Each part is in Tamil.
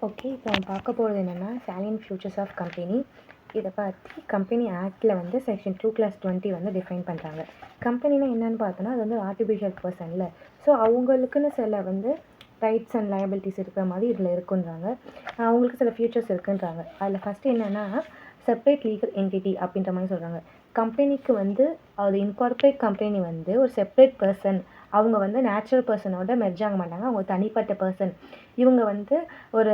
ஓகே. இப்போ நம்ம பார்க்க போகிறது என்னென்னா சாலியன்ட் ஃபியூச்சர்ஸ் ஆஃப் கம்பெனி. இதை பற்றி கம்பெனி ஆக்டில் வந்து செக்ஷன் 2/20 வந்து டிஃபைன் பண்ணுறாங்க. கம்பெனினா என்னென்னு பார்த்தோன்னா அது வந்து ஆர்டிஃபிஷியல் பர்சனில். ஸோ அவங்களுக்குன்னு சில வந்து ரைட்ஸ் அண்ட் லயபிலிட்டிஸ் இருக்கிற மாதிரி இதில் இருக்குன்றாங்க. அவங்களுக்கு சில ஃபியூச்சர்ஸ் இருக்குன்றாங்க. அதில் ஃபஸ்ட்டு என்னென்னா செப்பரேட் லீகல் என்டிட்டி அப்படின்ற மாதிரி சொல்கிறாங்க. கம்பெனிக்கு வந்து அது இன்கார்பரேட் கம்பெனி வந்து ஒரு செப்பரேட் பர்சன். அவங்க வந்து நேச்சுரல் பர்சனோட மெர்ஜ் ஆக மாட்டாங்க. அவங்க தனிப்பட்ட பர்சன். இவங்க வந்து ஒரு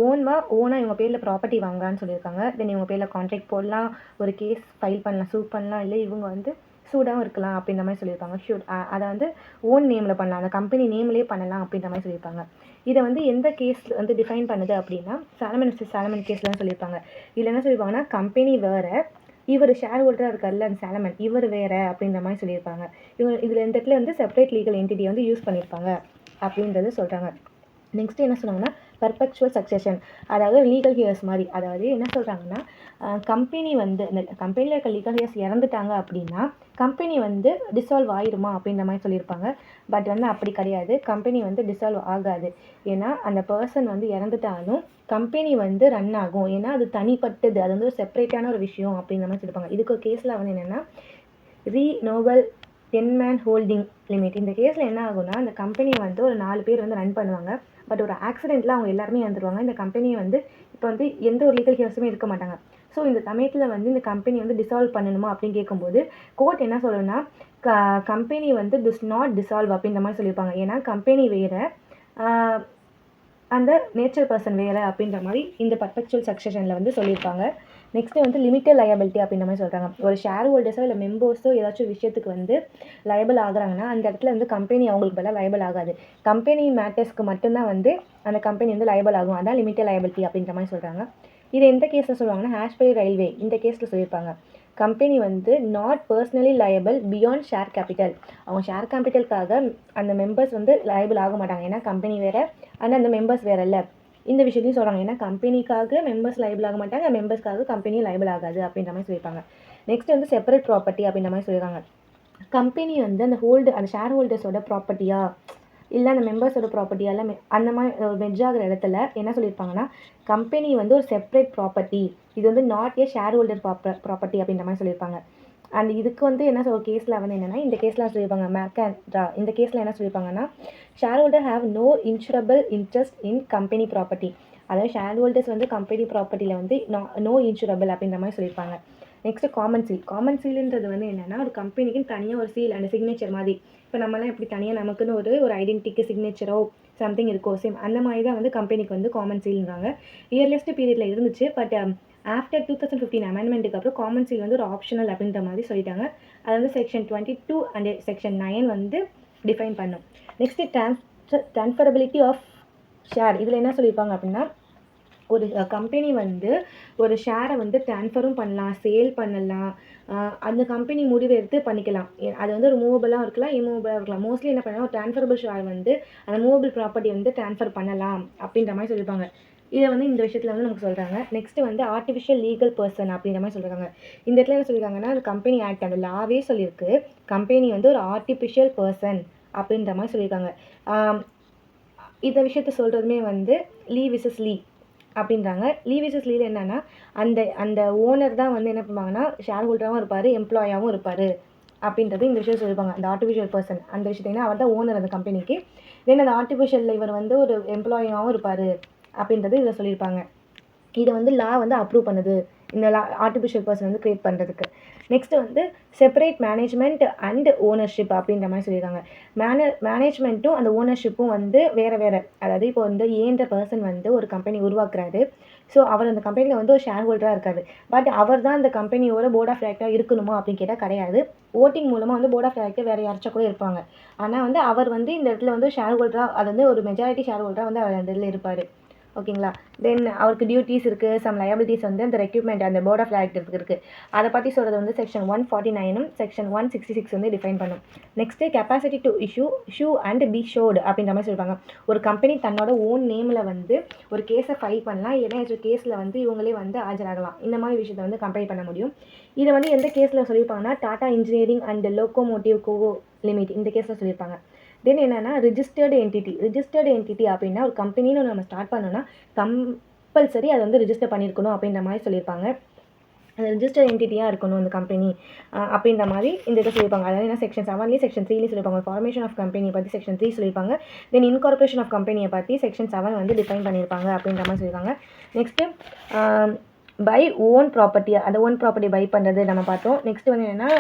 ஓனாக இவங்க பேரில் ப்ராப்பர்ட்டி வாங்கலான்னு சொல்லியிருக்காங்க. தென் இவங்க பேரில் கான்ட்ராக்ட் போடலாம், ஒரு கேஸ் ஃபைல் பண்ணலாம், சூட் பண்ணலாம், இல்லை இவங்க வந்து சூடாகவும் இருக்கலாம் அப்படின்ற மாதிரி சொல்லியிருப்பாங்க. அதை வந்து ஓன் நேமில் பண்ணலாம், அந்த கம்பெனி நேம்லேயே பண்ணலாம் அப்படின்ற மாதிரி சொல்லியிருப்பாங்க. இதை வந்து எந்த கேஸ் வந்து டிஃபைன் பண்ணுது அப்படின்னா சாலமன் கேஸ்லாம் சொல்லியிருப்பாங்க. இதில் என்ன சொல்லியிருப்பாங்கன்னா கம்பெனி வேறு, இவர் ஷேர் ஹோல்டராக இருக்கார்ல அந்த சாலமன், இவர் வேறு அப்படின்ற மாதிரி சொல்லியிருப்பாங்க. இதில் இந்த இடத்துல வந்து செப்பரேட் லீகல் என்டிட்டி வந்து யூஸ் பண்ணியிருப்பாங்க அப்படின்றது சொல்கிறாங்க. நெக்ஸ்ட்டு என்ன சொன்னாங்கன்னா பர்பெக்சுவல் சக்சஷன், அதாவது லீகல் ஹியர்ஸ் மாதிரி. அதாவது என்ன சொல்கிறாங்கன்னா கம்பெனி வந்து இந்த கம்பெனியில் இருக்க லீகல் ஹியர்ஸ் இறந்துட்டாங்க அப்படின்னா கம்பெனி வந்து டிசால்வ் ஆகிடுமா அப்படின்ற மாதிரி சொல்லியிருப்பாங்க. பட் வந்து அப்படி கிடையாது, கம்பெனி வந்து டிசால்வ் ஆகாது. ஏன்னா அந்த பர்சன் வந்து இறந்துட்டாலும் கம்பெனி வந்து ரன் ஆகும். ஏன்னா அது தனிப்பட்டது, அது வந்து ஒரு செப்பரேட்டான ஒரு விஷயம் அப்படின்ற மாதிரி சொல்லியிருப்பாங்க. இதுக்கு ஒரு கேஸில் வந்து என்னென்னா ரீனோவல் 10-man ஹோல்டிங் லிமிட். இந்த கேஸில் என்ன ஆகும்னா அந்த கம்பெனியை வந்து ஒரு 4 பேர் வந்து ரன் பண்ணுவாங்க. பட் ஒரு ஆக்சிடெண்ட்டில் அவங்க எல்லாருமே இறந்துருவாங்க. இந்த கம்பெனியை வந்து இப்போ வந்து எந்த ஒரு லீகல் ஹியர்ஸுமே இருக்க மாட்டாங்க. ஸோ இந்த சமயத்தில் வந்து இந்த கம்பெனி வந்து டிசால்வ் பண்ணணுமா அப்படின்னு கேட்கும்போது கோர்ட் என்ன சொல்லணும்னா கம்பெனி வந்து டிஸ் நாட் டிசால்வ் அப்படின்ற மாதிரி சொல்லியிருப்பாங்க. ஏன்னா கம்பெனி வேறு, அந்த நேச்சர் பர்சன் வேறு அப்படின்ற மாதிரி இந்த பர்பெக்சுவல் சக்சஷனில் வந்து சொல்லியிருப்பாங்க. நெக்ஸ்ட்டு வந்து லிமிட்டட் லயபிலிட்டி அப்படின்ற மாதிரி சொல்கிறாங்க. ஒரு ஷேர் ஹோல்டர்ஸோ இல்லை மெம்பர்ஸோ ஏதாச்சும் விஷயத்துக்கு வந்து லயபிள் ஆகுறாங்கன்னா அந்த இடத்துல வந்து கம்பெனி அவங்களுக்கு பதிலாக லயபிள் ஆகாது. கம்பெனி மேட்டர்ஸ்க்கு மட்டும்தான் வந்து அந்த கம்பெனி வந்து லயபிள் ஆகும். அதான் லிமிட்டட் லயபிலிட்டி அப்படின்ற மாதிரி சொல்கிறாங்க. இது எந்த கேஸில் சொல்லுவாங்கன்னா ஹாஷ்பரி ரயில்வே இந்த கேஸில் சொல்லியிருப்பாங்க. கம்பெனி வந்து not personally liable beyond share capital. அவங்க ஷேர் கேபிட்டலுக்காக அந்த மெம்பர்ஸ் வந்து லயபிள் ஆக மாட்டாங்க. ஏன்னா கம்பெனி வேறு, ஆனால் அந்த மெம்பர்ஸ் வேறு இல்லை. இந்த விஷயத்தையும் சொல்கிறாங்க. ஏன்னா கம்பெனிக்காக மெம்பர்ஸ் லைபிள் ஆக மாட்டாங்க, மெம்பர்ஸ்க்காக கம்பெனி லைபிள் ஆகாது அப்படின்ற மாதிரி சொல்லியிருப்பாங்க. நெக்ஸ்ட் வந்து செப்பரேட் ப்ராப்பர்ட்டி அப்படின்ற மாதிரி சொல்லியிருக்காங்க. கம்பெனி வந்து அந்த ஷேர் ஹோல்டர்ஸோட ப்ராப்பர்ட்டியா இல்லை அந்த மெம்பர்ஸோட ப்ராப்பர்ட்டியா அந்த மாதிரி மெர்ஜ் ஆகிற இடத்துல என்ன சொல்லியிருப்பாங்கன்னா கம்பெனி வந்து ஒரு செப்பரேட் ப்ராப்பர்ட்டி, இது வந்து not a share holder property அப்படின்ற மாதிரி சொல்லியிருப்பாங்க. அண்ட் இதுக்கு வந்து என்ன கேஸில் வந்து என்னென்னா இந்த கேஸில் சொல்லியிருப்பாங்க மேக்கன்ட்ரா. இந்த கேஸில் என்ன சொல்லியிருப்பாங்கன்னா share holder have no insurable interest in company property. அதாவது ஷேர் ஹோல்டர்ஸ் வந்து கம்பெனி ப்ராப்பர்ட்டியில் வந்து நோ இன்சூரபிள் அப்படின்ற மாதிரி சொல்லியிருப்பாங்க. நெக்ஸ்ட்டு காமன் சீலுன்றது வந்து என்னென்னா ஒரு கம்பெனிக்கு தனியாக ஒரு சீல் அண்ட் சிக்னேச்சர் மாதிரி. இப்போ நம்மலாம் எப்படி தனியாக நமக்குன்னு ஒரு ஐடென்டிட்டிக்கு சிக்னேச்சரோ சம்திங் இருக்கோ, சேம் அந்த மாதிரி தான் வந்து கம்பெனிக்கு வந்து காமன் சீல்ன்றாங்க. இயர்லியஸ்ட் பீரியடில் இருந்துச்சு. பட் ஆஃப்டர் 2015 அமெண்ட்மெண்ட்டுக்கு அப்புறம் காமன் சீல் வந்து ஒரு ஆப்ஷனல் அப்படின்ற மாதிரி சொல்லிட்டாங்க. அது வந்து செக்ஷன் 22 அண்ட் செக்ஷன் 9 வந்து டிஃபைன் பண்ணும். Next transferability of share. இதில் என்ன சொல்லியிருப்பாங்க அப்படின்னா ஒரு கம்பெனி வந்து ஒரு ஷேரை வந்து ட்ரான்ஸ்ஃபரும் பண்ணலாம், சேல் பண்ணலாம், அந்த கம்பெனி முடிவு எடுத்து பண்ணிக்கலாம். அது வந்து ஒரு மூவபிளாக இருக்கலாம், இம்மூவபிளாக இருக்கலாம். மோஸ்ட்லி என்ன பண்ணலாம், ஒரு ட்ரான்ஸ்ஃபரபிள் ஷேர் வந்து அந்த மூவபிள் ப்ராப்பர்ட்டி வந்து ட்ரான்ஸ்ஃபர் பண்ணலாம் அப்படின்ற மாதிரி சொல்லியிருப்பாங்க. இதை வந்து இந்த விஷயத்தில் வந்து நமக்கு சொல்கிறாங்க. நெக்ஸ்ட்டு வந்து ஆர்டிஃபிஷியல் லீகல் பர்சன் அப்படின்ற மாதிரி சொல்கிறாங்க. இந்த இடத்துல என்ன சொல்லியிருக்காங்கன்னா அது கம்பெனி ஆக்ட் அந்த லாவே சொல்லியிருக்கு கம்பெனி வந்து ஒரு ஆர்டிஃபிஷியல் பர்சன் அப்படின்ற மாதிரி சொல்லியிருக்காங்க. இந்த விஷயத்த சொல்கிறதுமே வந்து லீ விசஸ் லீ அப்படின்றாங்க. லீ விசஸ் லீல என்னென்னா அந்த ஓனர் தான் வந்து என்ன பண்ணுவாங்கன்னா ஷேர் ஹோல்டராகவும் இருப்பார், எம்ப்ளாயாகவும் இருப்பார் அப்படின்றது இந்த விஷயம் சொல்லியிருப்பாங்க. அந்த ஆர்டிஃபிஷியல் பர்சன் அந்த விஷயத்தை அவர் தான் ஓனர் அந்த கம்பெனிக்கு. தென் அந்த ஆர்டிஃபிஷியலில் இவர் வந்து ஒரு எம்ப்ளாயாகவும் இருப்பார் அப்படின்றது இதை சொல்லியிருப்பாங்க. இதை வந்து லா வந்து அப்ரூவ் பண்ணுது இந்த ஆர்டிஃபிஷியல் பர்சன் வந்து கிரியேட் பண்ணுறதுக்கு. நெக்ஸ்ட்டு வந்து செப்பரேட் மேனேஜ்மெண்ட் அண்ட் ஓனர்ஷிப் அப்படின்ற மாதிரி சொல்லியிருக்காங்க. மேனேஜ்மெண்ட்டும் அந்த ஓனர்ஷிப்பும் வந்து வேறு. அதாவது இப்போ வந்து ஏன்ற பர்சன் வந்து ஒரு கம்பெனி உருவாக்குறாரு. ஸோ அவர் அந்த கம்பெனியில் வந்து ஒரு ஷேர் ஹோல்டராக இருக்காரு. பட் அவர் தான் அந்த கம்பெனியோட போர்ட் ஆஃப் டைரக்டராக இருக்கணுமா அப்படின்னு கேட்டால் கிடையாது. ஓட்டிங் மூலமாக வந்து போர்ட் ஆஃப் டைரக்டர் வேறு யாராச்சும் கூட இருப்பாங்க. ஆனால் வந்து அவர் வந்து இந்த இடத்துல வந்து ஷேர் ஹோல்டராக, அது வந்து ஒரு மெஜாரிட்டி ஷேர் ஹோல்டராக வந்து அவர் அந்த இதில் இருப்பார். ஓகேங்களா. தென் அவருக்கு டியூட்டிஸ் இருக்குது, சம் லயபிலிட்டிஸ் வந்து அந்த ரெக்யூப்மெண்ட் அந்த போர்ட் ஆஃப் டைரக்டருக்கு இருக்குது. அதை பற்றி சொல்கிறது வந்து செக்ஷன் 149 செக்ஷன் 166 வந்து டிஃபைன் பண்ணும். Next capacity to issue and be sued அப்படின்ற மாதிரி சொல்லியிருப்பாங்க. ஒரு கம்பெனி தன்னோட ஓன் நேமில் வந்து ஒரு கேஸை ஃபைல் பண்ணலாம், ஏன்னா கேஸில் வந்து இவங்களே வந்து ஆஜராகலாம். இந்த மாதிரி விஷயத்தை வந்து கம்பெனி பண்ண முடியும். இதை வந்து எந்த கேஸில் சொல்லியிருப்பாங்கன்னா டாடா இன்ஜினியரிங் அண்ட் லோக்கோமோட்டிவ் கோவோ லிமிட் இந்த கேஸில் சொல்லியிருப்பாங்க. தென் என்னென்னா ரிஜிஸ்டர்டு என்டிட்டி அப்படின்னா ஒரு கம்பெனின்னு நம்ம ஸ்டார்ட் பண்ணோன்னா கம்பல்சரி அதை வந்து ரிஜிஸ்டர் பண்ணியிருக்கணும் அப்படின்ற மாதிரி சொல்லியிருப்பாங்க. அது ரிஜிஸ்டர் என்டிட்டியாக இருக்கணும் அந்த கம்பெனி அப்படின்ற மாதிரி இந்த இதை சொல்லியிருப்பாங்க. அதாவது என்ன செக்ஷன் 7 செக்ஷன் 3 சொல்லியிருப்பாங்க. ஃபார்மேஷன் ஆஃப் கம்பெனியை பற்றி செக்ஷன் 3 சொல்லியிருப்பாங்க. தென் இன்கார்பரேஷன் ஆஃப் கம்பெனியை பற்றி செக்ஷன் 7 வந்து டிஃபைன் பண்ணியிருப்பாங்க அப்படின்ற மாதிரி சொல்லியிருக்காங்க. நெக்ஸ்ட்டு பை ஓன் ப்ராப்பர்ட்டி, அந்த ஓன் ப்ராப்பர்ட்டி பை பண்ணுறது நம்ம பார்த்தோம். நெக்ஸ்ட் வந்து என்னென்னா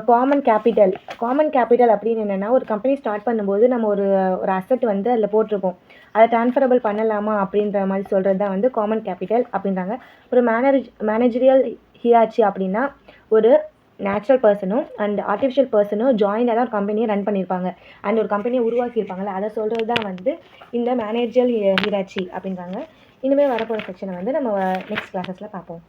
காமன் கேபிட்டல் அப்படின்னு என்னென்னா ஒரு கம்பெனி ஸ்டார்ட் பண்ணும்போது நம்ம ஒரு அசெட் வந்து அதில் போட்டிருப்போம், அதை ட்ரான்ஸ்ஃபரபிள் பண்ணலாமா அப்படின்ற மாதிரி சொல்கிறது தான் வந்து காமன் கேபிட்டல் அப்படின்றாங்க. ஒரு மேனேஜரியல் ஹியாச்சி அப்படின்னா ஒரு நேச்சுரல் பர்சனும் அண்ட் ஆர்டிஃபிஷியல் பர்சனும் ஜாயினாக தான் ஒரு கம்பெனியை ரன் பண்ணியிருப்பாங்க அண்ட் ஒரு கம்பெனியை உருவாக்கியிருப்பாங்கள்ல, அதை சொல்கிறது தான் வந்து இந்த மேனேஜரியல் ஹிராச்சி அப்படின்றாங்க. இனிமேல் வரப்போகிற செக்ஷனை வந்து நம்ம நெக்ஸ்ட் கிளாஸஸில் பார்ப்போம்.